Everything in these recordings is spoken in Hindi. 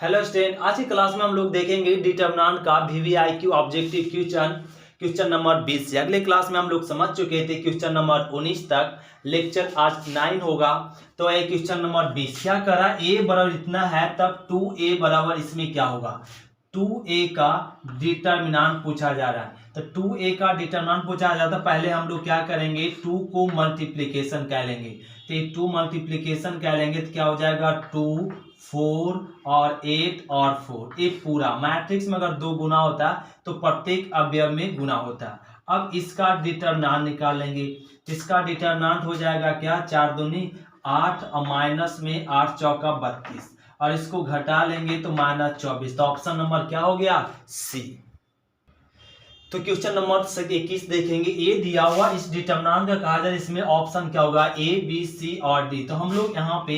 हेलो स्टूडेंट, आज की क्लास में हम लोग देखेंगे डिटरमिनेंट का वीवीआईक्यू ऑब्जेक्टिव क्वेश्चन नंबर 20 से। अगले क्लास में हम लोग समझ चुके थे क्वेश्चन नंबर 19 तक। लेक्चर आज 9 होगा। तो ये क्वेश्चन नंबर 20 क्या करा, ए बराबर इतना है तब 2a बराबर इसमें क्या होगा, 2a का डिटरमिनेंट पूछा जा रहा है। तो 2a का डिटरमिनेंट पूछा जाता है, पहले हम लोग क्या करेंगे, 2 को मल्टीप्लीकेशन कह लेंगे। तो 2 मल्टीप्लीकेशन कह लेंगे तो क्या हो जाएगा, 2 4 और 8 और 4। ये पूरा मैट्रिक्स में अगर 2 गुना होता है तो प्रत्येक अवयव में गुना होता है। अब इसका डिटरमिनेंट निकाल लेंगे। इसका डिटरमिनेंट हो जाएगा क्या, 4 दूनी 8 और माइनस में 8 चौका 32 और इसको घटा लेंगे तो -24। तो ऑप्शन नंबर क्या हो गया, सी। तो क्वेश्चन नंबर 21 देखेंगे, ए दिया हुआ इस डिटरमिनेंट का कहा जाए, इसमें ऑप्शन क्या होगा, ए बी सी और डी। तो हम लोग यहाँ पे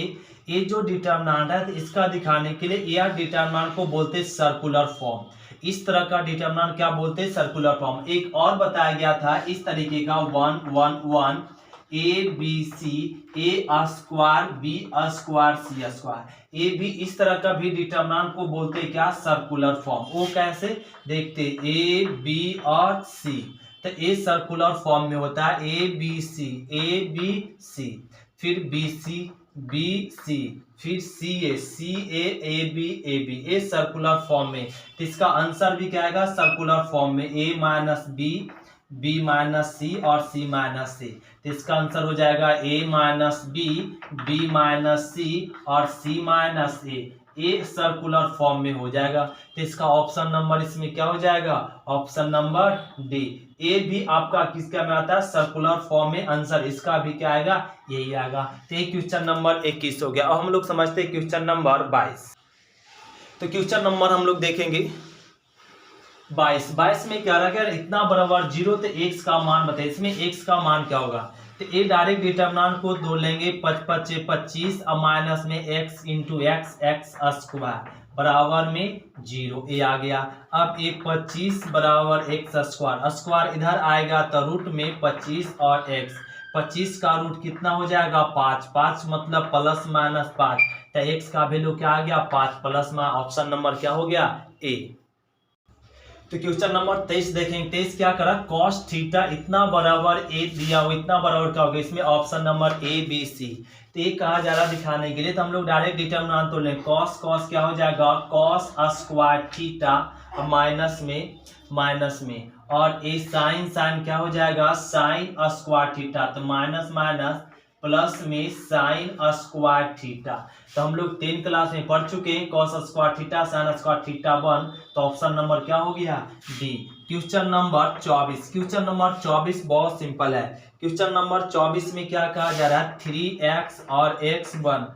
ये जो डिटरमिनेंट है तो इसका दिखाने के लिए यह डिटरमिनेंट को बोलते हैं सर्कुलर फॉर्म। इस तरह का डिटरमिनेंट क्या बोलते हैं, सर्कुलर फॉर्म। एक और बताया गया था इस तरीके का 1 1 1 A B C A square B square C square. A भी इस तरह का भी डिटरमिनेंट को बोलते हैं क्या, सर्कुलर फॉर्म। वो कैसे देखते, ए बी और सी। तो ए सर्कुलर फॉर्म में होता है, ए बी सी फिर बी सी फिर C A B A circular form में। तो इसका आंसर भी क्या आएगा, सर्कुलर फॉर्म में, ए माइनस बी माइनस सी और सी माइनस सी। तो इसका आंसर हो जाएगा ए माइनस बी माइनस सी और सी माइनस ए सर्कुलर फॉर्म में हो जाएगा। तो इसका ऑप्शन नंबर इसमें क्या हो जाएगा, ऑप्शन नंबर डी। ए भी आपका किसका में आता है, सर्कुलर फॉर्म में। आंसर इसका भी क्या आएगा, यही आएगा। तो ये क्वेश्चन नंबर 21 हो गया। अब हम लोग समझते हैं क्वेश्चन नंबर 22। तो क्वेश्चन नंबर हम लोग देखेंगे 22 में क्या रहा, इतना बराबर 0 तो x का मान बताइए। इसमें x का मान क्या होगा, तो ये डायरेक्ट डिटरमिनेंट को दो लेंगे, 5 25 और माइनस में x इंटू एक्स स्क्वायर बराबर में 0। ये आ गया। अब ये 25 बराबर x स्क्वायर इधर आएगा तो रूट में 25 और x, 25 का रूट कितना हो जाएगा, 5 मतलब प्लस माइनस 5। तो x का वैल्यू क्या आ गया, 5 प्लस में। ऑप्शन नंबर क्या हो गया, ए। तो क्वेश्चन नंबर 23 देखेंगे। 23 क्या करा, cos थीटा इतना बराबर ए दिया हुआ, इतना बराबर क्या होगा, इसमें option number A B C. तो ये कहा जा रहा दिखाने के लिए, तो हम लोग डायरेक्ट डिटरमिनेंट तो लें, cos क्या हो जाएगा, cos स्क्वायर थीटा माइनस में और ये साइन क्या हो जाएगा, साइन स्क्वायर थीटा। तो माइनस प्लस में साइन स्क्वायर थीटा। तो हम लोग 10 क्लास में पढ़ चुके हैं, cos square theta sine square theta 1। तो ऑप्शन नंबर क्या हो गया, डी। क्वेश्चन नंबर 24 बहुत सिंपल है। क्वेश्चन नंबर 24 में क्या कहा जा रहा है, 3x और x1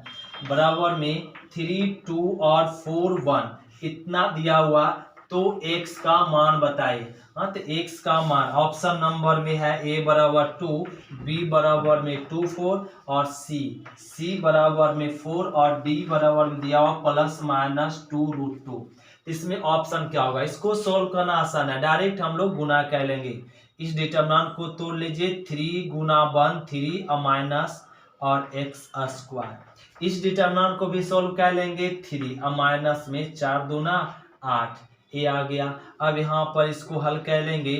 बराबर में 3 2 और 4 1 इतना दिया हुआ, तो x का मान बताइए। हाँ, तो x का मान ऑप्शन नंबर में है, a बराबर 2 b बराबर में 2 4 और c बराबर में 4 और d बराबर में दिया हुआ प्लस माइनस 2√2। इसमें ऑप्शन क्या होगा, इसको सोल्व करना आसान है, डायरेक्ट हम लोग गुना कर लेंगे। इस डिटरमिनेंट को तोड़ लीजिए, 3 गुना 1 3 और माइनस और x स्क्वायर। इस डिटरमिनेंट को भी सोल्व कर लेंगे, 3 और माइनस में 4 दूना 8, ये आ गया। अब यहाँ पर इसको हल कर लेंगे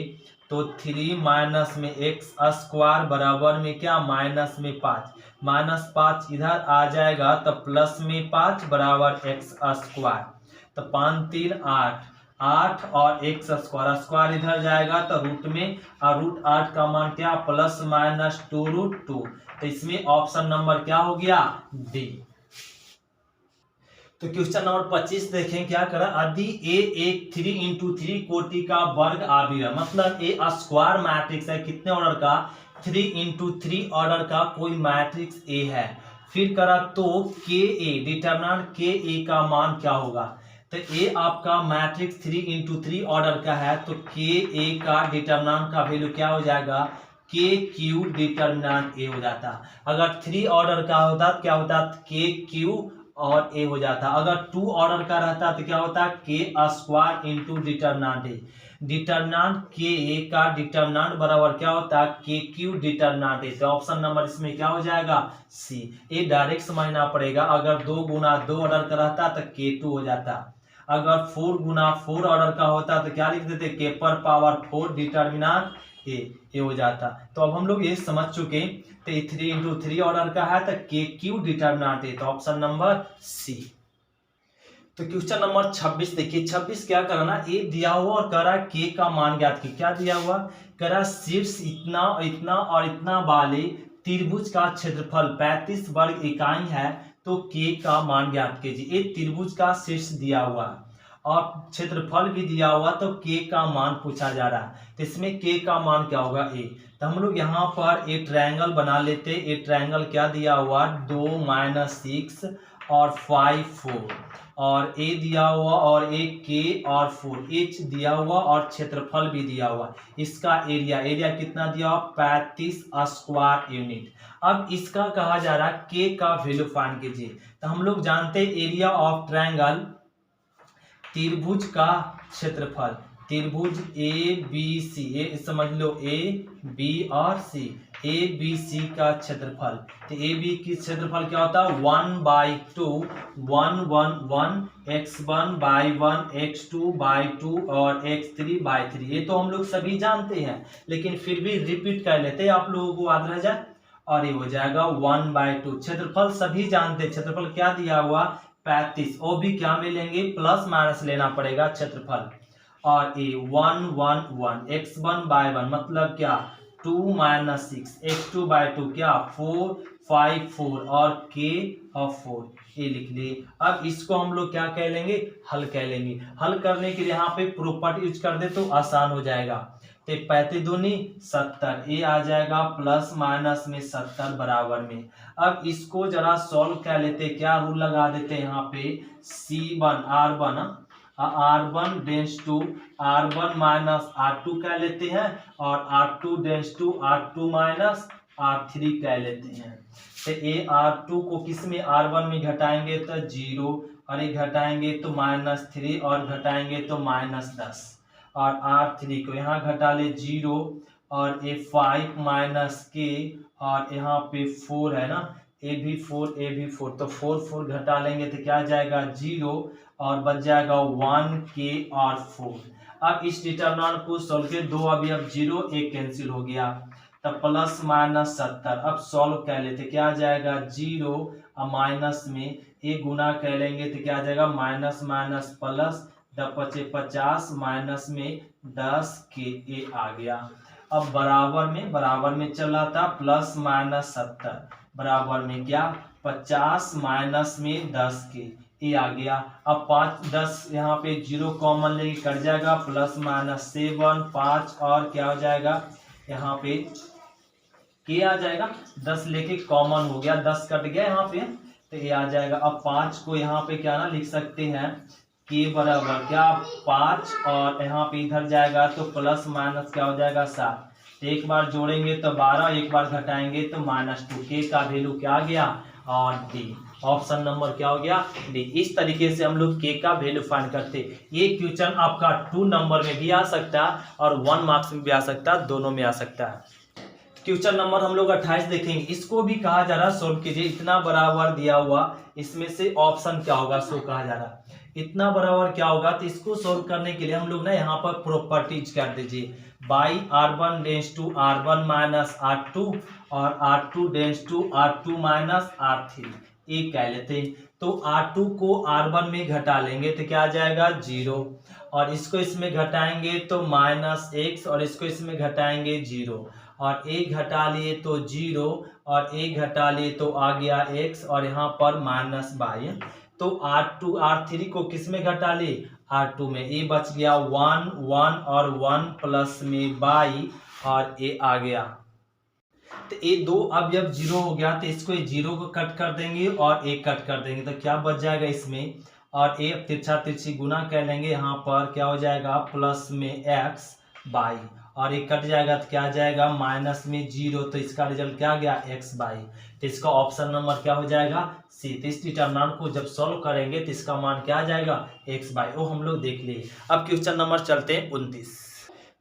तो 3 माइनस में x स्क्वायर बराबर में क्या, माइनस में 5 इधर आ जाएगा तो प्लस में 5 बराबर x स्क्वायर। तो 5 3 8 और x स्क्वायर इधर जाएगा तो रूट में, और रूट 8 का मान क्या, प्लस माइनस 2√2। तो इसमें ऑप्शन नंबर क्या हो गया, डी। तो क्वेश्चन नंबर 25 देखें, क्या करा, यदि ए एक 3 इंटू 3 कोटि का वर्ग आविर्भाज्य, मतलब ए स्क्वायर मैट्रिक्स है, कितने ऑर्डर का, 3 इंटू 3 ऑर्डर का कोई मैट्रिक्स ए है। फिर करा तो के ए डिटरमिनेंट के ए का मान क्या होगा। तो ए आपका मैट्रिक्स 3 इंटू 3 ऑर्डर का है, तो के ए का डिटरमिनेंट का वैल्यू क्या हो जाएगा, के क्यू डिटरमिनेंट ए हो जाता। अगर 3 ऑर्डर का होता क्या होता, के क्यू और ए हो जाता। अगर 2 ऑर्डर का रहता तो क्या होता, के square into determinant A. Determinant के का डिटर्मिनेंट बराबर क्या होता है के क्यू डिटर्मिनेंट है। तो ऑप्शन नंबर इसमें क्या हो जाएगा सी। ये डायरेक्ट समझना पड़ेगा। अगर 2 गुना 2 ऑर्डर का रहता तो K2 हो जाता। अगर 4 गुना 4 ऑर्डर का होता तो क्या लिख देते के पर पावर 4 डिटर्मिनेंट ए हो जाता। तो अब हम लोग ये समझ चुके। तो 3 इंटू 3 ऑर्डर का है तो के क्यू डिटर्मिनेंट है। तो ऑप्शन नंबर सी। तो क्वेश्चन नंबर 26 देखिए। 26 क्या करना, ए दिया हुआ और कह रहा है के का मान ज्ञात की। क्या दिया हुआ, कह रहा शीर्ष इतना इतना और इतना वाले त्रिभुज का क्षेत्रफल 35 वर्ग इकाई है तो के का मान ज्ञात कीजिए। ये त्रिभुज का शीर्ष दिया हुआ और क्षेत्रफल भी दिया हुआ तो के का मान पूछा जा रहा है। तो इसमें के का मान क्या होगा ए। तो हम लोग यहाँ पर एक ट्रायंगल बना लेते। एक ट्रायंगल क्या दिया हुआ 2 - 6 और 5 4 और ए दिया हुआ और एक के और 4 एच दिया हुआ और क्षेत्रफल भी दिया हुआ। इसका एरिया कितना दिया हुआ 35 स्क्वायर यूनिट। अब इसका कहा जा रहा है के का वैल्यू फाइंड कीजिए। तो हम लोग जानते हैं एरिया ऑफ ट्रायंगल त्रिभुज का क्षेत्रफल। त्रिभुज ए बी सी, ए समझ लो ए बी और सी, ए बी सी का क्षेत्रफल। तो ए बी की क्षेत्रफल क्या होता है 1/2 1 1 1 x1/1 x2/2 और x3/3। ये तो हम लोग सभी जानते हैं लेकिन फिर भी रिपीट कर लेते हैं आप लोगों को याद रह जाए। और ये हो जाएगा 1/2। क्षेत्रफल सभी जानते हैं। क्षेत्रफल क्या दिया हुआ 35। वो भी क्या मिलेंगे प्लस माइनस लेना पड़ेगा क्षेत्रफल। और ये 1 1 1 x1/1 मतलब क्या 2 - 6 x2/2 क्या 4 5 4 और k और 4 ये लिख लिए। अब इसको हम लोग क्या कह लेंगे हल कह लेंगे। हल करने के लिए यहाँ पे प्रॉपर्टी यूज कर दे तो आसान हो जाएगा। तो 35 दूनी 70 ये आ जाएगा प्लस माइनस में 70 बराबर में। अब इसको जरा सॉल्व कर लेते। क्या रूल लगा देते हैं यहाँ पे C1 R1 dense to R1 minus R2 कह लेते हैं और R2 dense to R2 minus R3 कह लेते हैं। तो ये R2 को किस में R1 में घटाएंगे तो 0 और ये घटाएंगे तो -3 और घटाएंगे तो -10 और R3 को यहाँ घटा ले 0 और ये 5 माइनस के और यहाँ पे 4 है ना ए भी 4 तो 4 4 घटा लेंगे तो क्या जाएगा 0 और बच जाएगा 1 के और 4। अब इस डिटरमिनेंट को सॉल्व के 2 अभी अब 0 1 कैंसिल हो गया तब प्लस माइनस 70। अब सॉल्व कर लेते क्या आ जाएगा 0 और माइनस में ए गुना कर लेंगे तो क्या आ जाएगा माइनस माइनस प्लस 50 माइनस में 10 के ए आ गया। अब बराबर में चल रहा था प्लस माइनस 70 बराबर में क्या 50 माइनस में 10 के ए आ गया। अब 5 10 यहाँ पे 0 कॉमन लेके कट जाएगा प्लस माइनस 7 5 और क्या हो जाएगा यहाँ पे के आ जाएगा 10 लेके कॉमन हो गया 10 कट गया यहाँ पे तो ये आ जाएगा। अब 5 को यहाँ पे क्या ना लिख सकते हैं के बराबर क्या 5 और यहाँ पे इधर जाएगा तो प्लस माइनस क्या हो जाएगा 7। एक बार जोड़ेंगे तो 12 एक बार घटाएंगे तो -2 के का वैल्यू क्या आ गया और डी। ऑप्शन नंबर क्या हो गया डी। इस तरीके से हम लोग के का वैल्यू फाइंड करते। ये क्वेश्चन आपका 2 नंबर में भी आ सकता है और 1 मार्क्स में भी आ सकता है, दोनों में आ सकता है। क्वेश्चन नंबर हम लोग 28 देखेंगे। इसको भी कहा जा रहा सोल्व कीजिए। इतना बराबर दिया हुआ इसमें से ऑप्शन क्या होगा सो कहा जा रहा इतना बराबर क्या होगा। तो इसको सोल्व करने के लिए हम लोग ना यहाँ पर प्रॉपर्टीज कर दीजिए by R1 dense to R1 minus R2 और R2 dense to R2 minus R3 ये कह लेते। तो R2 को R1 में घटा लेंगे तो क्या आ जाएगा 0 और इसको इसमें घटाएंगे तो -x और इसको इसमें घटाएंगे 0 और एक घटा लिए तो 0 और एक घटा लिए तो आ गया x और यहाँ पर -y। तो R2 R3 को किस में घटा ले R2 में ये बच गया 1 1 और 1 प्लस में y और ये आ गया। तो ये 2 अब जब 0 हो गया तो इसको 0 को कट कर देंगे और 1 कट कर देंगे तो क्या बच जाएगा इसमें और ये तिरछा तिरछी गुना कर लेंगे यहाँ पर क्या हो जाएगा प्लस में x y और ये कट जाएगा तो क्या आ जाएगा माइनस में 0 तो इसका रिजल्ट क्या आ गया x बाई। तो इसका ऑप्शन नंबर क्या हो जाएगा सी। तो इस डिटरमिनेंट को जब सॉल्व करेंगे तो इसका मान क्या आ जाएगा x बाई। वो हम लोग देख लिए। अब क्वेश्चन नंबर चलते हैं 29।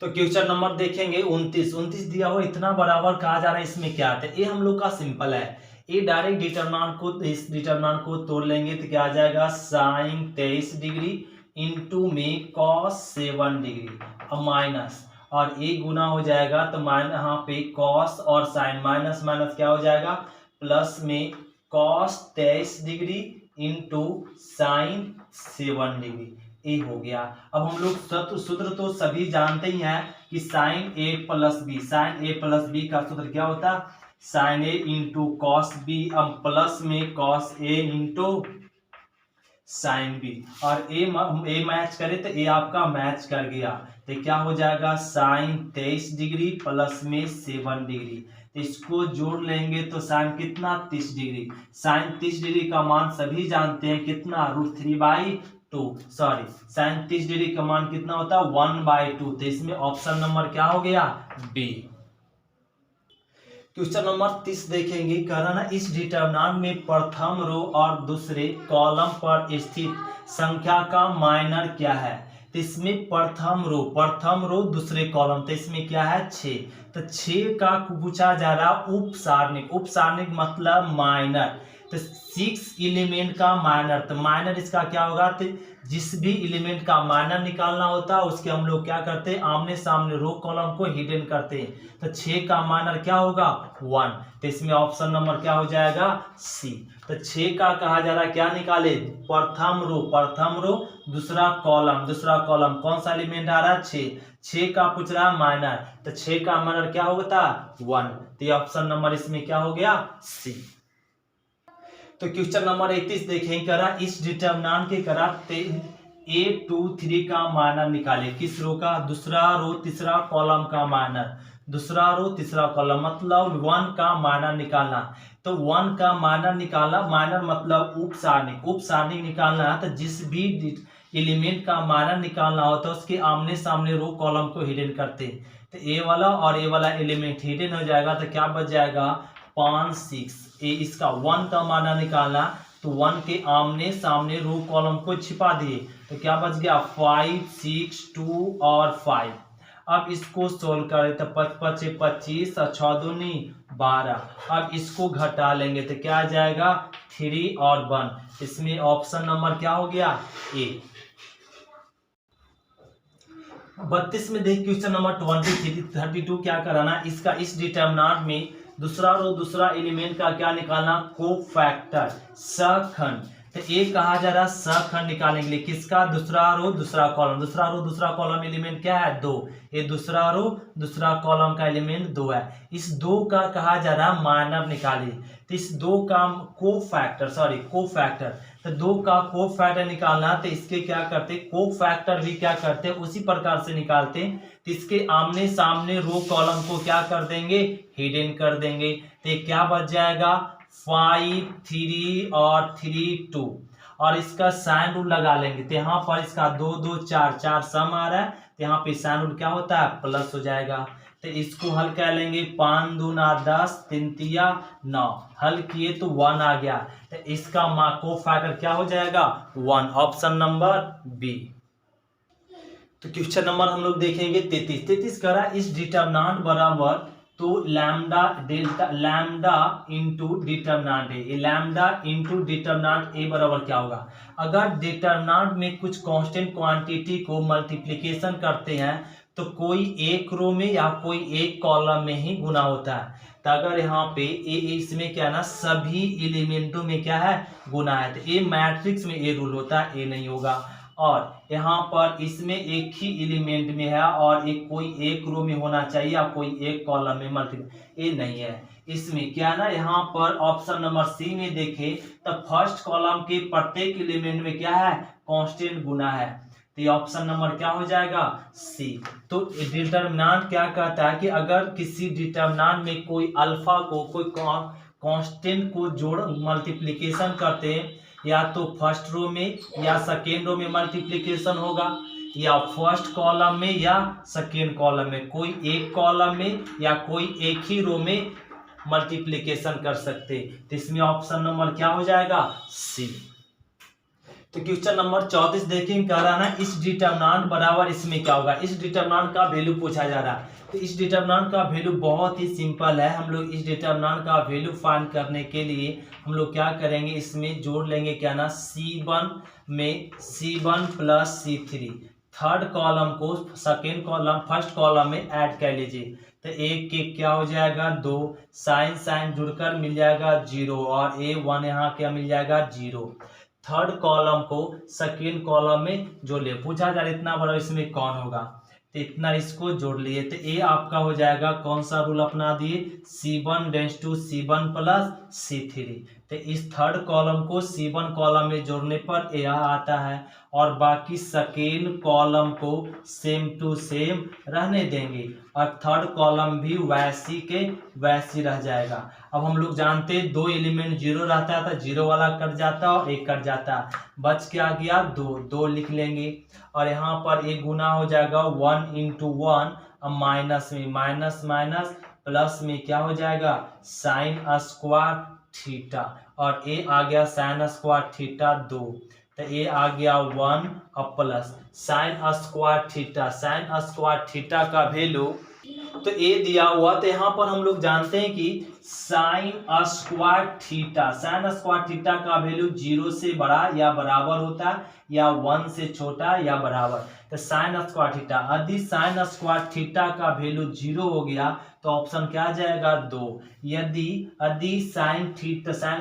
तो क्वेश्चन नंबर देखेंगे 29 दिया हुआ इतना बराबर कहा जा रहा है, इसमें क्या आता है? ये हम लोग का सिंपल है, ये डायरेक्ट डिटरमिनेंट को इस डिटरमिनेंट को तोड़ लेंगे तो क्या आ जाएगा sin 23 डिग्री इंटू में cos 7 डिग्री और माइनस और ये गुना हो जाएगा तो माइनस यहाँ पे cos और sin माइनस माइनस क्या हो जाएगा प्लस में cos 23 degree into sin 7 degree, A हो गया। अब हम लोग सूत्र तो सभी जानते ही हैं कि sin a plus B, sin a plus B का सूत्र क्या होता है sin a into cos B, अब प्लस में cos a into sin b और a मैच करे तो a आपका मैच कर गया तो क्या हो जाएगा sin 23 डिग्री प्लस में 7 डिग्री, तो इसको जोड़ लेंगे तो sin कितना 30 डिग्री, sin 30 डिग्री का मान सभी जानते हैं कितना √3/2 सॉरी sin 30 डिग्री का मान कितना होता है 1/2, तो इसमें ऑप्शन नंबर क्या हो गया बी। क्वेश्चन नंबर 30 देखेंगे, कह रहा ना इस डिटरमिनेंट में प्रथम रो और दूसरे कॉलम पर स्थित संख्या का माइनर क्या है? तो इसमें प्रथम रो दूसरे कॉलम, तो इसमें क्या है 6, तो 6 का पूछा जा रहा उपसारणिक मतलब माइनर, तो 6 एलिमेंट का माइनर, तो माइनर इसका क्या होगा तो जिस भी एलिमेंट का माइनर निकालना होता है उसके हम लोग क्या करते हैं आमने सामने रो कॉलम को हिडन करते हैं, तो 6 का माइनर क्या होगा 1, तो इसमें ऑप्शन नंबर क्या हो जाएगा सी। तो 6 का कहा जा रहा है क्या निकाले प्रथम रो दूसरा कॉलम कौन सा एलिमेंट आ रहा है 6 का पूछ रहा है माइनर, तो 6 का माइनर क्या होता है 1, तो ये ऑप्शन नंबर इसमें क्या हो गया सी। तो क्वेश्चन नंबर 31 देखें, करा इस डिटरमिनेंट के करा 8 2 3 का माइनर निकाले, किस रो का दूसरा रो तीसरा कॉलम का माइनर, दूसरा रो तीसरा कॉलम मतलब 1 का माइनर निकालना, तो 1 का माइनर निकालना, माइनर मतलब उपसारणिक निकालना है, तो जिस भी एलिमेंट का माइनर निकालना होता है उसके आमने सामने रो कॉलम को हिडन करते हैं, तो ए वाला और ए वाला एलिमेंट हिडन हो जाएगा तो क्या बच जाएगा 5 6, ए इसका 1 का माइनर निकालना तो 1 के आमने सामने रो कॉलम को छिपा दिए तो क्या बच गया 5 6 2 और 5। अब इसको सोल्व करें तो 5 5 25 और 6 दूनी 12, अब इसको घटा लेंगे तो क्या आ जाएगा 3 और 1, इसमें ऑप्शन नंबर क्या हो गया ए। 32 में देख क्वेश्चन नंबर 32 क्या कराना, इसका इस डिटरमिनेंट में दूसरा रो दूसरा एलिमेंट का क्या निकालना कोफैक्टर सखंड, तो ये कहा जा रहा सखंड निकालने के लिए किसका दूसरा रो दूसरा कॉलम एलिमेंट क्या है 2, ये दूसरा रो दूसरा कॉलम का एलिमेंट 2 है, इस 2 का कहा जा रहा माइनर निकालिए, तो इस 2 का कोफैक्टर तो 2 का कोफैक्टर निकालना, तो इसके क्या करते कोफैक्टर भी क्या करते उसी प्रकार से निकालते, तो इसके आमने सामने रो कॉलम को क्या कर देंगे हिडन कर देंगे, तो क्या बच जाएगा 5 3 और 3 2 और इसका साइन रूल लगा लेंगे, तो यहाँ पर इसका 2 2 4 सम आ रहा है, तो यहाँ पे साइन रूल क्या होता है प्लस हो जाएगा, तो इसको हल कर लेंगे 5 2 10 3 3 9, हल किए तो 1 आ गया, तो इसका कोफैक्टर क्या हो जाएगा 1, ऑप्शन नंबर बी। तो क्वेश्चन नंबर हम लोग देखेंगे 33 करा इस डिटरमिनेंट बराबर तो lambda into determinant A, lambda into determinant A बराबर क्या होगा, अगर डिटरमिनेंट में कुछ कांस्टेंट क्वांटिटी को मल्टीप्लिकेशन करते हैं तो कोई एक रो में या कोई एक कॉलम में ही गुना होता है, तो अगर यहाँ पे इसमें क्या है ना सभी एलिमेंटों में क्या है गुना है, तो ए मैट्रिक्स में ए रूल होता है, ए नहीं होगा, और यहाँ पर इसमें एक ही एलिमेंट में है और एक कोई एक रो में होना चाहिए या कोई एक कॉलम में मल्टीप्लाई, ये नहीं है, इसमें क्या ना यहाँ पर ऑप्शन नंबर सी में देखें तो फर्स्ट कॉलम के प्रत्येक एलिमेंट में क्या है कांस्टेंट गुना है, तो ये ऑप्शन नंबर क्या हो जाएगा सी। तो डिटरमिनेंट क्या कहता है कि अगर किसी डिटरमिनेंट में कोई अल्फा को कोई कांस्टेंट को जोड़ मल्टीप्लिकेशन करते हैं या तो फर्स्ट रो में या सेकेंड रो में मल्टीप्लिकेशन होगा या फर्स्ट कॉलम में या सेकेंड कॉलम में, कोई एक कॉलम में या कोई एक ही रो में मल्टीप्लिकेशन कर सकते, तो इसमें ऑप्शन नंबर क्या हो जाएगा सी। तो तो क्वेश्चन नंबर 34 देखिए, कह रहा है इस डिटरमिनेंट बराबर इसमें क्या होगा। इस डिटरमिनेंट का वैल्यू पूछा जा रहा है। तो इस डिटरमिनेंट का वैल्यू बहुत ही सिंपल है। हम लोग इस डिटरमिनेंट का वैल्यू फाइंड करने के लिए हम लोग क्या करेंगे, इसमें जोड़ लेंगे क्या ना, C1 में C1 plus C3, third column को सेकेंड कॉलम फर्स्ट कॉलम में ऐड कर लीजिए। तो एक के क्या हो जाएगा 2, साइन साइन जुड़कर मिल जाएगा 0 और A1 यहाँ क्या मिल जाएगा 0। थर्ड कॉलम को सेकेंड कॉलम में जोड़ लिए। पूछा जा रहा इतना बड़ा इसमें कौन होगा, तो इतना इसको जोड़ लिए। तो ए आपका हो जाएगा, कौन सा रूल अपना दिए, C1 tends to C1 plus C3। तो इस थर्ड कॉलम को C1 कॉलम में जोड़ने पर ए आता है और बाकी सेकेंड कॉलम को सेम टू सेम रहने देंगे और थर्ड कॉलम भी वैसी के वैसी रह जाएगा। अब हम लोग जानते हैं 2 एलिमेंट 0 रहता है तो 0 वाला कट जाता है और 1 कट जाता है, बच क्या गया 2 लिख लेंगे और यहाँ पर एक गुना हो जाएगा 1 इंटू 1, अब माइनस में माइनस माइनस प्लस में क्या हो जाएगा साइन स्क्वायर थीटा और ए आ गया साइन स्क्वायर थीटा 2। तो ए आ गया 1 और प्लस साइन स्क्वायर थीटा का वैल्यू तो ए दिया हुआ। तो यहाँ पर हम लोग जानते हैं कि साइन स्क्वायर थीटा का वैल्यू 0 से बड़ा या बराबर होता है या 1 से छोटा या बराबर। तो साइन स्क्वायर थीटा, यदि साइन स्क्वायर थीटा का वैल्यू 0 हो गया तो ऑप्शन क्या आ जाएगा 2। यदि साइन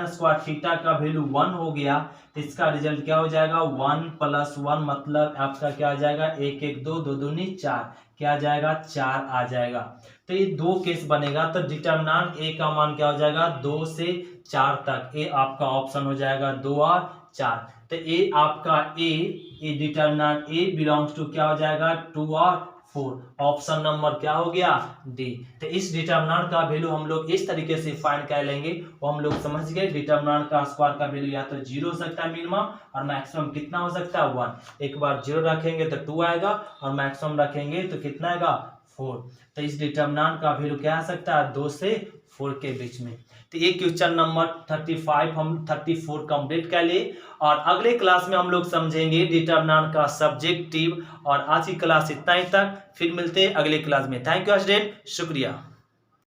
स्क्वायर थीटा का वैल्यू 1 हो गया तो इसका रिजल्ट क्या हो जाएगा 1 प्लस 1 मतलब आपका क्या आ जाएगा 1 1 2 2 दूनी 4, क्या आ जाएगा 4 आ जाएगा। तो ये 2 केस बनेगा। तो डिटरमिनेंट ए का मान क्या हो जाएगा 2 से 4 तक, ए आपका ऑप्शन हो जाएगा 2 और 4। तो ए आपका ए डिटरमिनेंट ए बिलोंग्स टू क्या हो जाएगा 2 और 4, ऑप्शन नंबर क्या हो गया डी। तो इस डिटरमिनेंट का वैल्यू हम लोग इस तरीके से फाइंड कर लेंगे, वो हम लोग समझ गए। डिटरमिनेंट का स्क्वायर का वैल्यू या तो 0 हो सकता है मिनिमम और मैक्सिमम कितना हो सकता है 1। एक बार 0 रखेंगे तो 2 आएगा और मैक्सिमम रखेंगे तो कितना आएगा 4। तो इस डिटरमिनेंट का वैल्यू क्या आ सकता है 2 से 4 के बीच में। तो ये क्वेश्चन नंबर 35 हम 34 कंप्लीट कर लिए और अगले क्लास में हम लोग समझेंगे डिटरमिनेंट का सब्जेक्टिव। और आज की क्लास इतना ही तक, फिर मिलते हैं अगले क्लास में। थैंक यू स्टूडेंट, शुक्रिया।